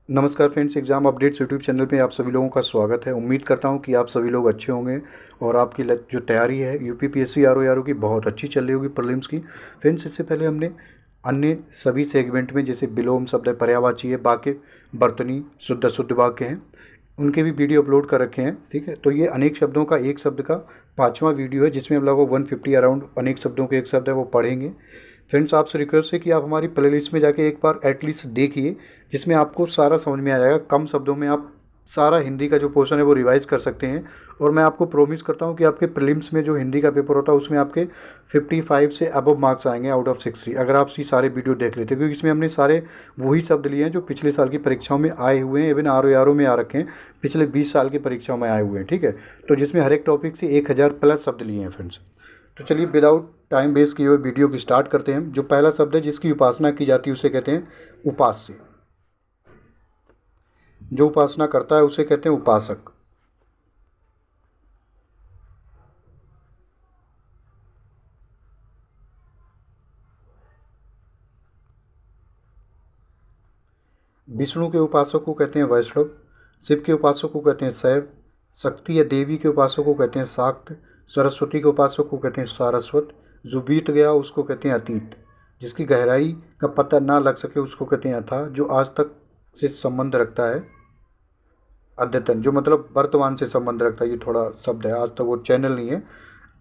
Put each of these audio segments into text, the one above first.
नमस्कार friends, exam updates YouTube channel पे आप सभी लोगों का स्वागत है। उम्मीद करता हूँ कि आप सभी लोग अच्छे होंगे और आपकी जो तैयारी है यूपी पीएससी आरओ की बहुत अच्छी चल रही होगी प्रीलिम्स की। फ्रेंड्स, इससे पहले हमने अन्य सभी सेगमेंट में जैसे विलोम शब्द है, पर्यायवाची है, वाक्य वर्तनी, शुद्ध अशुद्ध वाक्य हैं, उनके भी वीडियो अपलोड कर रखे हैं। ठीक है, तो ये अनेक शब्दों का एक शब्द का 5वां वीडियो है जिसमें हम लोग 150 अराउंड अनेक शब्दों के एक शब्द है वो पढ़ेंगे। फ्रेंड्स, आपसे रिक्वेस्ट है कि आप हमारी प्लेलिस्ट में जाके एक बार एटलीस्ट देखिए, जिसमें आपको सारा समझ में आ जाएगा। कम शब्दों में आप सारा हिंदी का जो पोर्शन है वो रिवाइज़ कर सकते हैं। और मैं आपको प्रॉमिस करता हूँ कि आपके प्रीलिम्स में जो हिंदी का पेपर होता है उसमें आपके 55 से अबव मार्क्स आएंगे आउट ऑफ 60, अगर आप ये सारे वीडियो देख लेते हैं, क्योंकि इसमें हमने सारे वही शब्द लिए हैं जो पिछले साल की परीक्षाओं में आए हुए हैं, इवन आर में आ रखे हैं, पिछले 20 साल की परीक्षाओं में आए हुए हैं। ठीक है, तो जिसमें हर एक टॉपिक से 1000 प्लस शब्द लिए हैं फ्रेंड्स। तो चलिए विदाउट टाइम वेस्ट किए हुए वीडियो की स्टार्ट करते हैं। जो पहला शब्द है जिसकी उपासना की जाती है उसे कहते हैं उपास्य। जो उपासना करता है उसे कहते हैं उपासक। विष्णु के उपासक को कहते हैं वैष्णव। शिव के उपासक को कहते हैं शैव। शक्ति या देवी के उपासक को कहते हैं शाक्त। सरस्वती के उपासक को कहते हैं सारस्वत। जो बीत गया उसको कहते हैं अतीत। जिसकी गहराई का पता ना लग सके उसको कहते हैं अथाह। जो आज तक से संबंध रखता है अद्यतन, जो मतलब वर्तमान से संबंध रखता है, ये थोड़ा शब्द है, आज तक वो चैनल नहीं है।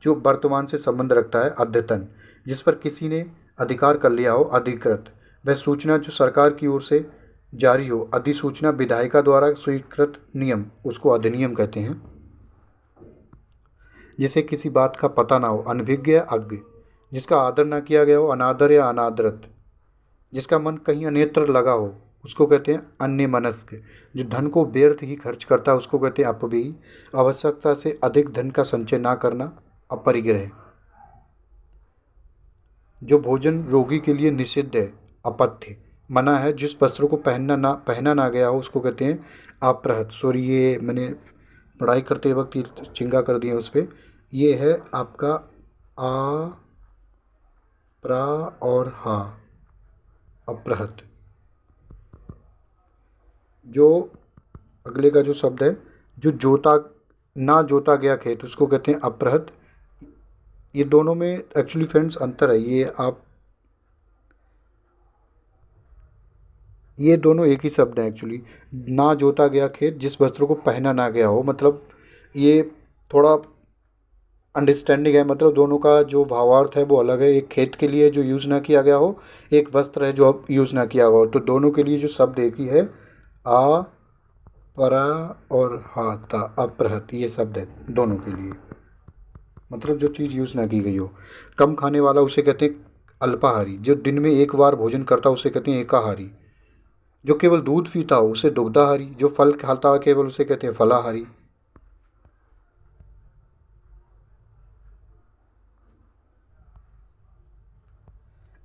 जो वर्तमान से संबंध रखता है अद्यतन। जिस पर किसी ने अधिकार कर लिया हो अधिकृत। वह सूचना जो सरकार की ओर से जारी हो, अधिसूचना विधायिका द्वारा स्वीकृत नियम, उसको अधिनियम कहते हैं। जिसे किसी बात का पता ना हो, अनभिज्ञ या अज्ञ। जिसका आदर ना किया गया हो, अनादर या अनादरत। जिसका मन कहीं अन्यत्र लगा हो उसको कहते हैं अन्यमनस्क। जो धन को व्यर्थ ही खर्च करता है उसको कहते हैं अपव्ययी। आवश्यकता से अधिक धन का संचय ना करना, अपरिग्रह। जो भोजन रोगी के लिए निषिद्ध है, अपथ्य, मना है। जिस वस्त्र को पहना ना गया हो उसको कहते हैं अपृहत। सॉरी, ये मैंने पढ़ाई करते वक्त ये चिंगा कर दिया उस पर। ये है आपका आ, प्रा और हा, अपृहत। जो अगले का जो शब्द है, जो जोता ना जोता गया खेत उसको कहते हैं अपृहत। ये दोनों में एक्चुअली फ्रेंड्स अंतर है। ये दोनों एक ही शब्द हैं एक्चुअली। ना जोता गया खेत, जिस वस्त्र को पहना ना गया हो, मतलब ये थोड़ा अंडरस्टैंडिंग है। मतलब दोनों का जो भावार्थ है वो अलग है। एक खेत के लिए जो यूज़ ना किया गया हो, एक वस्त्र है जो अब यूज़ ना किया हुआ हो, तो दोनों के लिए जो शब्द एक ही है। आ, परा और हाता, अपृहत, ये शब्द है दोनों के लिए। मतलब जो चीज़ यूज़ ना की गई हो। कम खाने वाला उसे कहते हैं अल्पाहारी। जो दिन में एक बार भोजन करता है उसे कहते हैं एकाहारी। जो केवल दूध पीता हो उसे दुग्धाहारी। जो फल खाता हो केवल उसे कहते हैं फलाहारी।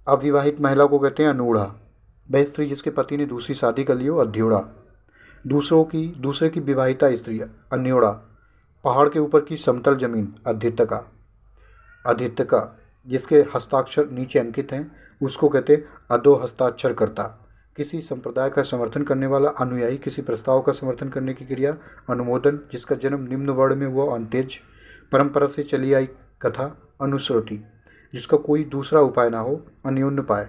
अविवाहित महिला को कहते हैं अनूढ़ा। वह स्त्री जिसके पति ने दूसरी शादी कर ली हो, अध्योड़ा। दूसरे की विवाहिता स्त्री, अन्योड़ा। पहाड़ के ऊपर की समतल जमीन, अधितका। अधितका, जिसके हस्ताक्षर नीचे अंकित हैं उसको कहते हैं अधो हस्ताक्षर करता। किसी संप्रदाय का समर्थन करने वाला अनुयायी। किसी प्रस्ताव का समर्थन करने की क्रिया, अनुमोदन। जिसका जन्म निम्न वर्ण में हुआ, अंत्यज। परंपरा से चली आई कथा, अनुश्रुति। जिसका कोई दूसरा उपाय ना हो, अन्योन्य उपाय।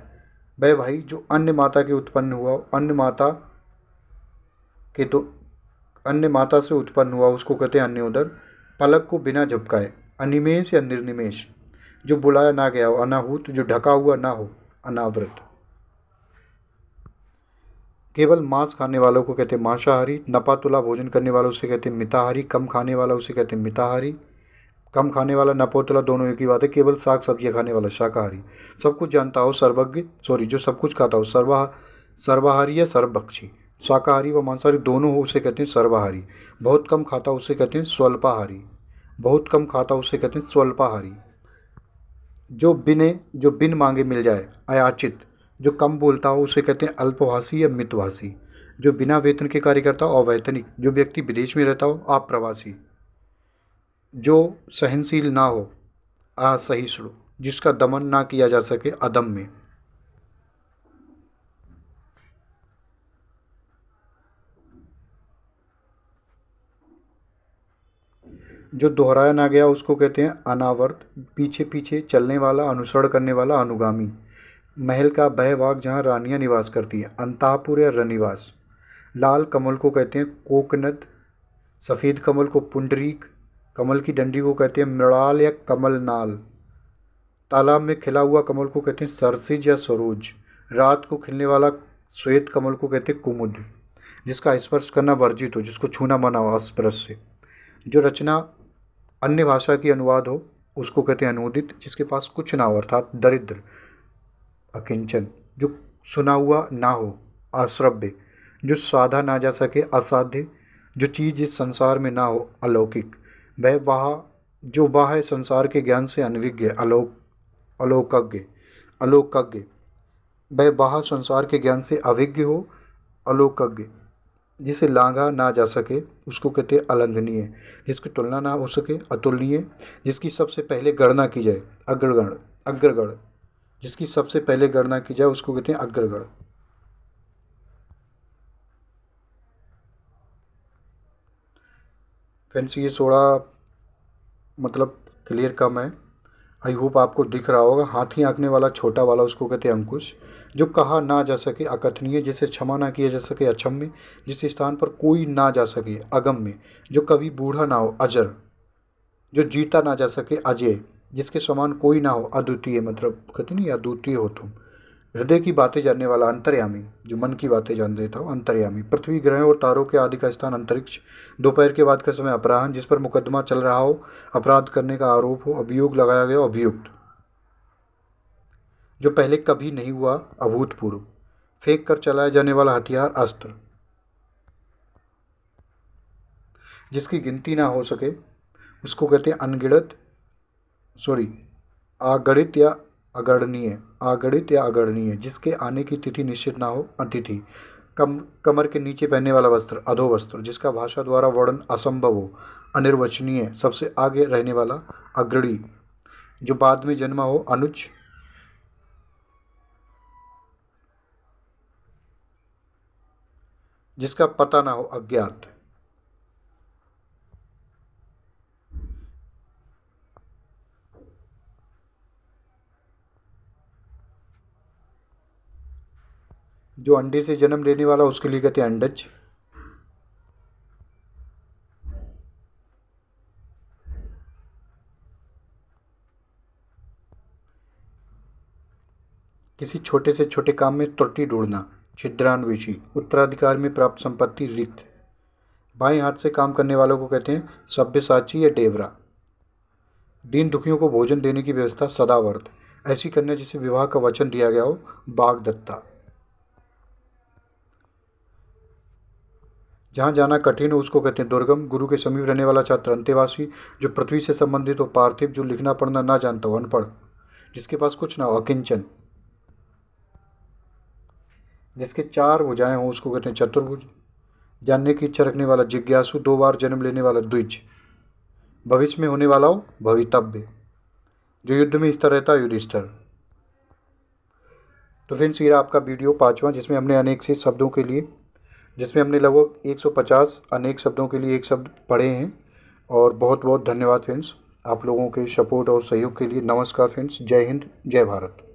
वह भाई जो अन्य माता के उत्पन्न हुआ, के तो अन्य माता से उत्पन्न हुआ उसको कहते हैं अन्योदर। पलक को बिना झपकाए, अनिमेष या निर्निमेष। जो बुलाया ना गया हो, अनाहूत। जो ढका हुआ ना हो, अनावृत। केवल मांस खाने वालों को कहते हैं मांसाहारी। नपा तुला भोजन करने वाला उसे कहते हैं मिताहारी। कम खाने वाला उसे कहते हैं मिताहारी। कम खाने वाला, नपोतला, दोनों एक ही बात है। केवल साग सब्जियां खाने वाला शाकाहारी। सब कुछ जानता हो, सर्वज्ञ, सॉरी, जो सब कुछ खाता हो, सर्वाहारी या सर्वभक्षी। शाकाहारी व मांसाहारी दोनों हो उसे कहते हैं सर्वाहारी। बहुत कम खाता उसे कहते हैं स्वल्पाहारी। बहुत कम खाता उसे कहते हैं स्वल्पाहारी। जो बिन मांगे मिल जाए, अयाचित। जो कम बोलता हो उसे कहते हैं अल्पभाषी या मितभाषी। जो बिना वेतन के कार्य करता हो, अवैतनिक। जो व्यक्ति विदेश में रहता हो, अप्रवासी। जो सहनशील ना हो, असहिष्णु। जिसका दमन ना किया जा सके, अदम्य। जो दोहराया ना गया उसको कहते हैं अनावर्त, पीछे पीछे चलने वाला, अनुसरण करने वाला, अनुगामी। महल का बहबाग जहाँ रानियाँ निवास करती हैं, अंतापुर या रनिवास। लाल कमल को कहते हैं कोकनद, सफ़ेद कमल को पुंडरीक, कमल की डंडी को कहते हैं मृणाल या कमलनाल। तालाब में खिला हुआ कमल को कहते हैं सरसिज या सरोज। रात को खिलने वाला श्वेत कमल को कहते हैं कुमुद। जिसका स्पर्श करना वर्जित हो, जिसको छूना मना हो स्पर्श से। जो रचना अन्य भाषा की अनुवाद हो उसको कहते हैं अनूदित। जिसके पास कुछ ना हो अर्थात दरिद्र, अकिंचन। जो सुना हुआ ना हो, अश्रव्य। जो साधा ना जा सके, असाध्य। जो चीज़ इस संसार में ना हो, अलौकिक। वह जो बाह्य संसार के ज्ञान से अनभिज्ञ, अलौकज्ञ। अलौकज्ञ। वह बाह्य संसार के ज्ञान से अभिज्ञ हो, अलौकज्ञ। जिसे लांघा ना जा सके उसको कहते हैं अलंघनीय। जिसकी तुलना ना हो सके, अतुलनीय। जिसकी सबसे पहले गणना की जाए, अग्रगण। अग्रगण। जिसकी सबसे पहले गणना की जाए उसको कहते हैं अग्रगण। फ्रेंड्स ये थोड़ा मतलब क्लियर कम है, आई होप आपको दिख रहा होगा। हाथी आंकने वाला छोटा वाला उसको कहते हैं अंकुश। जो कहा ना जा सके, अकथनीय। जिसे क्षमा ना किया जा सके, अक्षम्य। जिस स्थान पर कोई ना जा सके, अगम्य। जो कभी बूढ़ा ना हो, अजर। जो जीता ना जा सके, अजय। जिसके समान कोई ना हो, अद्वितीय। मतलब कहते नहीं अद्वितीय हो तुम। हृदय की बातें जानने वाला, अंतर्यामी। जो मन की बातें जान देता हो, अंतर्यामी। पृथ्वी, ग्रह और तारों के आदि का स्थान अंतरिक्ष। दोपहर के बाद का समय अपराह्न। जिस पर मुकदमा चल रहा हो, अपराध करने का आरोप हो, अभियोग लगाया गया, अभियुक्त। जो पहले कभी नहीं हुआ, अभूतपूर्व। फेंक कर चलाया जाने वाला हथियार, अस्त्र। जिसकी गिनती ना हो सके उसको कहते हैं अनगिनत, अगणित या अगणनीय। अगणित या अगणनीय। जिसके आने की तिथि निश्चित ना हो, अतिथि। कमर के नीचे पहनने वाला वस्त्र, अधो वस्त्र। जिसका भाषा द्वारा वर्णन असंभव हो, अनिर्वचनीय। सबसे आगे रहने वाला, अग्रणी। जो बाद में जन्मा हो, अनुज। जिसका पता ना हो, अज्ञात। जो अंडे से जन्म लेने वाला उसके लिए कहते हैं अंडज। किसी छोटे से छोटे काम में त्रुटि ढूंढना, छिद्रान्वेषी। उत्तराधिकार में प्राप्त संपत्ति, रिक्त। बाएं हाथ से काम करने वालों को कहते हैं सब्यसाची या डेवरा। दीन दुखियों को भोजन देने की व्यवस्था, सदावर्त। ऐसी कन्या जिसे विवाह का वचन दिया गया हो, बागदत्ता। जहाँ जाना कठिन हो उसको कहते हैं दुर्गम। गुरु के समीप रहने वाला छात्र, अंतेवासी। जो पृथ्वी से संबंधित हो, पार्थिव। जो लिखना पढ़ना ना जानता हो, अनपढ़। जिसके पास कुछ ना हो, अकिंचन। जिसके चार भुजाएं हो उसको कहते हैं चतुर्भुज। जानने की इच्छा रखने वाला, जिज्ञासु। 2 बार जन्म लेने वाला, द्विज। भविष्य में होने वाला हो, भवितव्य। जो युद्ध में स्थिर रहता है, युधिष्ठिर। तो फ्रेंड्स ये आपका वीडियो 5वां, जिसमें हमने अनेक से शब्दों के लिए, जिसमें हमने लगभग 150 अनेक शब्दों के लिए एक शब्द पढ़े हैं। और बहुत बहुत धन्यवाद फ्रेंड्स आप लोगों के सपोर्ट और सहयोग के लिए। नमस्कार फ्रेंड्स, जय हिंद, जय भारत।